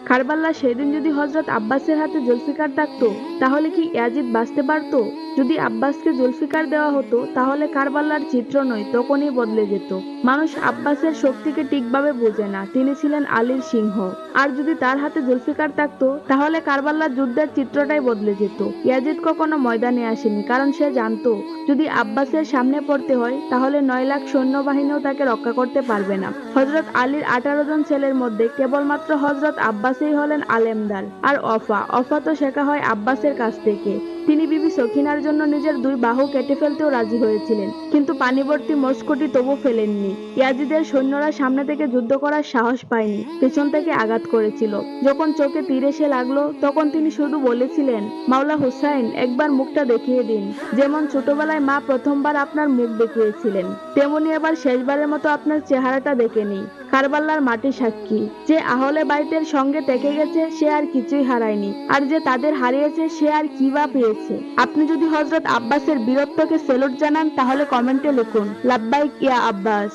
কারবালার সেদিন যদি হযরত আব্বাসের হাতে জুলফিকার থাকতো তাহলে কি ইয়াজিদ বাঁচতে পারতো? যদি আব্বাসকে জুলফিকার দেওয়া হতো তাহলে কারবালার চিত্র নয় তখনই বদলে যেত। মানুষ আব্বাসের শক্তিকে ঠিকভাবে বোঝে না, তিনি ছিলেন আলীর সিংহ। আর যদি তার হাতে জুলফিকার থাকতো তাহলে কারবালার যুদ্ধের চিত্রটাই বদলে যেত। ইয়াজিদ কখনো ময়দানে আসেনি, কারণ সে জানতো যদি আব্বাসের সামনে পড়তে হয় তাহলে 9 লাখ সৈন্যবাহিনীও তাকে রক্ষা করতে পারবে না। হযরত আলীর 18 জন ছেলের মধ্যে কেবলমাত্র হযরত আব্বাসই হলেন আলেমদার। আর অফা তো শেখা হয় আব্বাসের কাছ থেকে। তিনি বিবি সখিনার জন্য নিজের 2 বাহু কেটে ফেলতেও রাজি হয়েছিলেন, কিন্তু পানিভর্তি মস্কটি তবু ফেলেননি। ইয়াজিদের সৈন্যরা সামনে থেকে যুদ্ধ করার সাহস পায়নি, পেছন থেকে আঘাত করেছিল। যখন চোখে তীর এসে লাগলো তখন তিনি শুধু বলেছিলেন, মাওলা হুসাইন, একবার মুখটা দেখিয়ে দিন। যেমন ছোটবেলায় মা প্রথমবার আপনার মুখ দেখিয়েছিলেন, তেমনি এবার শেষবারের মতো আপনার চেহারাটা দেখে নিই। কারবালার মাটি সাক্ষী, যে আহলে বাইতের সঙ্গে থেকে গেছে সে আর কিছুই হারায়নি, আর যে তাদের হারিয়েছে সে আর কি বা পেয়েছে। আপনি যদি হযরত আব্বাসের বীরত্বকে স্যালুট জানান তাহলে কমেন্টে লিখুন, লাব্বাইক ইয়া আব্বাস।